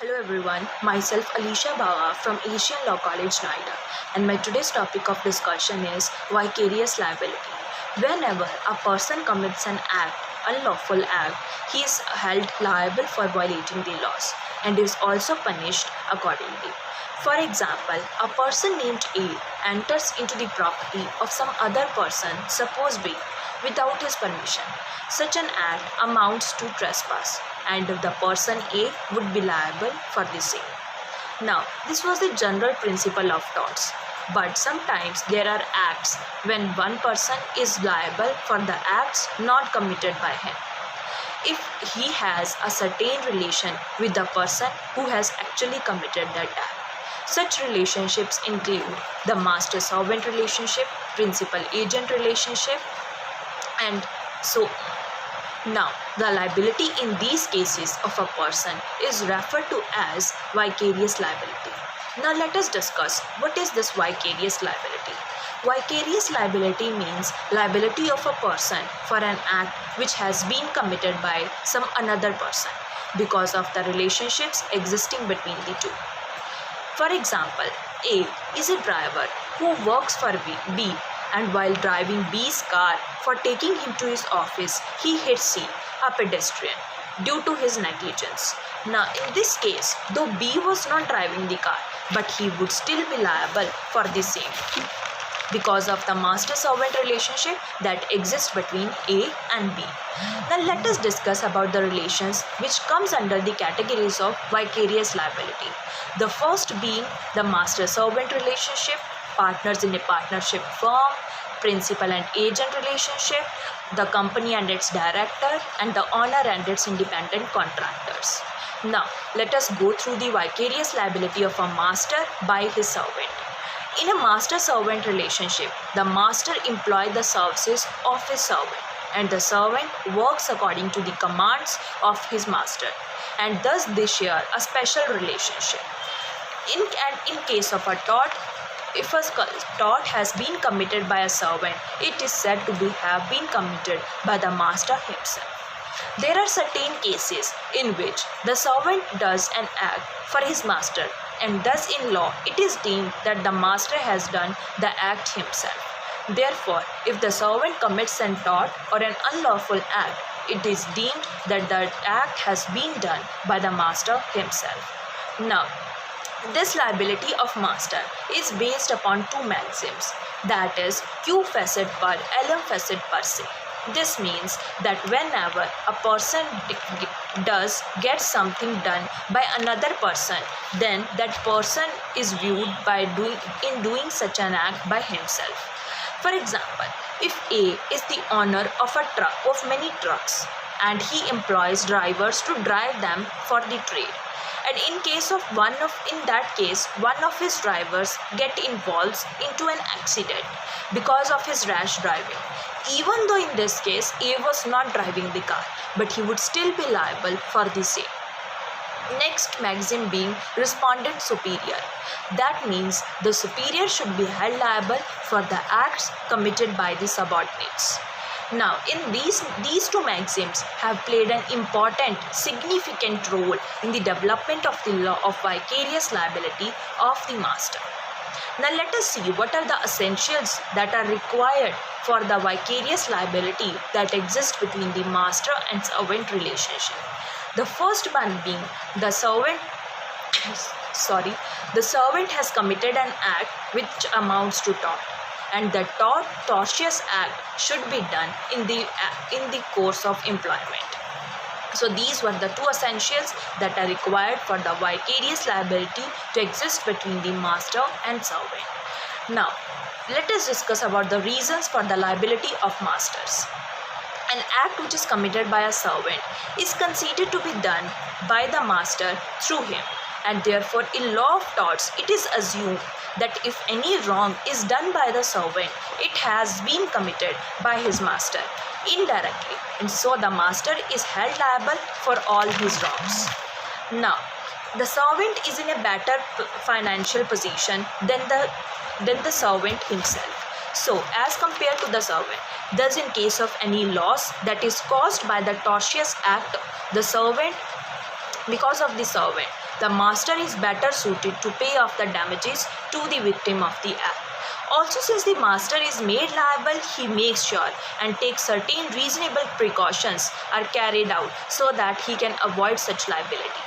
Hello everyone, myself Alisha Bawa from Asian Law College Noida, and my today's topic of discussion is vicarious liability. Whenever a person commits an unlawful act, he is held liable for violating the laws and is also punished accordingly. For example, a person named A enters into the property of some other person, suppose B, without his permission. Such an act amounts to trespass, and the person A would be liable for the same. Now, this was the general principle of torts, but sometimes there are acts when one person is liable for the acts not committed by him if he has a certain relation with the person who has actually committed that act. Such relationships include the master servant relationship, principal agent relationship, and so now, the liability in these cases of a person is referred to as vicarious liability. Now, let us discuss what is this vicarious liability. Vicarious liability means liability of a person for an act which has been committed by some another person because of the relationships existing between the two. For example, A is a driver who works for B, and while driving B's car for taking him to his office, he hits C, a pedestrian, due to his negligence. Now, in this case, though B was not driving the car, but he would still be liable for the same because of the master-servant relationship that exists between A and B. Now let us discuss about the relations which comes under the categories of vicarious liability. The first being the master-servant relationship, partners in a partnership firm, principal and agent relationship, the company and its director, and the owner and its independent contractors. Now let us go through the vicarious liability of a master by his servant. In a master-servant relationship, the master employs the services of his servant, and the servant works according to the commands of his master, and thus they share a special relationship. In case of a tort, if a tort has been committed by a servant, it is said to have been committed by the master himself. There are certain cases in which the servant does an act for his master, and thus in law it is deemed that the master has done the act himself. Therefore, if the servant commits an tort or an unlawful act, it is deemed that the act has been done by the master himself. Now, this liability of master is based upon two maxims, that is, Q facet per LM facet per se. This means that whenever a person does get something done by another person, then that person is viewed by doing such an act by himself. For example, if A is the owner of many trucks and he employs drivers to drive them for the trade, and in that case one of his drivers get involved into an accident because of his rash driving, even though in this case A was not driving the car, but he would still be liable for the same. Next maxim being respondent superior. That means the superior should be held liable for the acts committed by the subordinates. Now, in these two maxims have played an important, significant role in the development of the law of vicarious liability of the master. Now, let us see what are the essentials that are required for the vicarious liability that exists between the master and servant relationship. The first one being the servant has committed an act which amounts to tort, and the tortious act should be done in the course of employment. So these were the two essentials that are required for the vicarious liability to exist between the master and servant. Now, let us discuss about the reasons for the liability of masters. An act which is committed by a servant is considered to be done by the master through him, and therefore in law of torts it is assumed that if any wrong is done by the servant, it has been committed by his master indirectly, and so the master is held liable for all his wrongs. Now, the servant is in a better financial position than the servant himself. So, as compared to the servant, thus in case of any loss that is caused by the tortious act, the servant Because of the servant, the master is better suited to pay off the damages to the victim of the act. Also, since the master is made liable, he makes sure and takes certain reasonable precautions are carried out so that he can avoid such liability.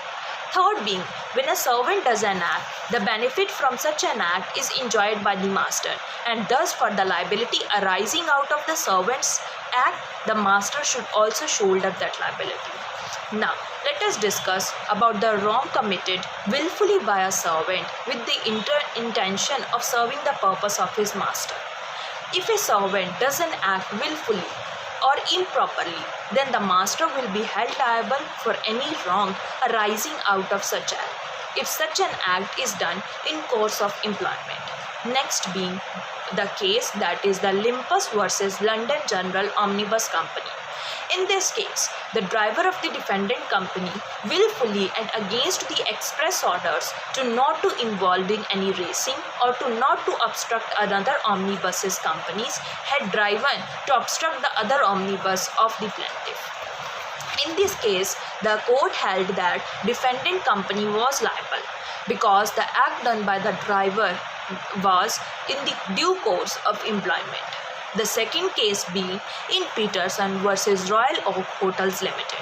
Third being, when a servant does an act, the benefit from such an act is enjoyed by the master, and thus for the liability arising out of the servant's act, the master should also shoulder that liability. Now, let us discuss about the wrong committed willfully by a servant with the intention of serving the purpose of his master. If a servant does an act willfully or improperly, then the master will be held liable for any wrong arising out of such act, if such an act is done in course of employment. Next being the case, that is the Limpus versus London General Omnibus Company. In this case, the driver of the defendant company willfully and against the express orders to not to involve in any racing or to not to obstruct another omnibus's companies had driven to obstruct the other omnibus of the plaintiff. In this case, the court held that defendant company was liable because the act done by the driver was in the due course of employment. The second case being in Peterson versus Royal Oak Hotels Limited.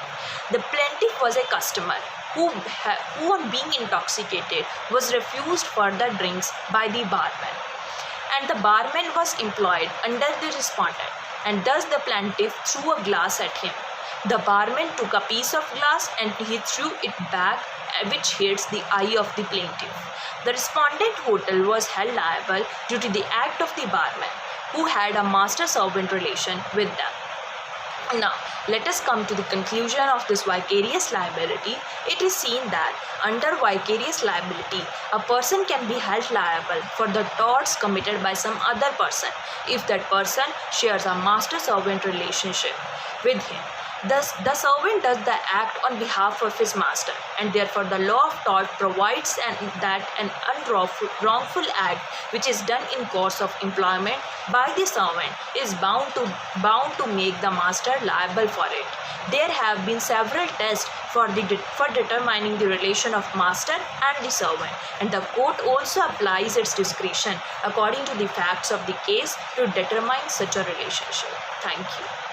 The plaintiff was a customer who on being intoxicated was refused further drinks by the barman, and the barman was employed under the respondent, and thus the plaintiff threw a glass at him. The barman took a piece of glass and he threw it back, which hits the eye of the plaintiff. The respondent hotel was held liable due to the act of the barman, who had a master-servant relation with them. Now, let us come to the conclusion of this vicarious liability. It is seen that under vicarious liability, a person can be held liable for the torts committed by some other person if that person shares a master-servant relationship with him. Thus, the servant does the act on behalf of his master, and therefore the law of tort provides that an wrongful act which is done in course of employment by the servant is bound to make the master liable for it. There have been several tests for determining the relation of master and the servant, and the court also applies its discretion according to the facts of the case to determine such a relationship. Thank you.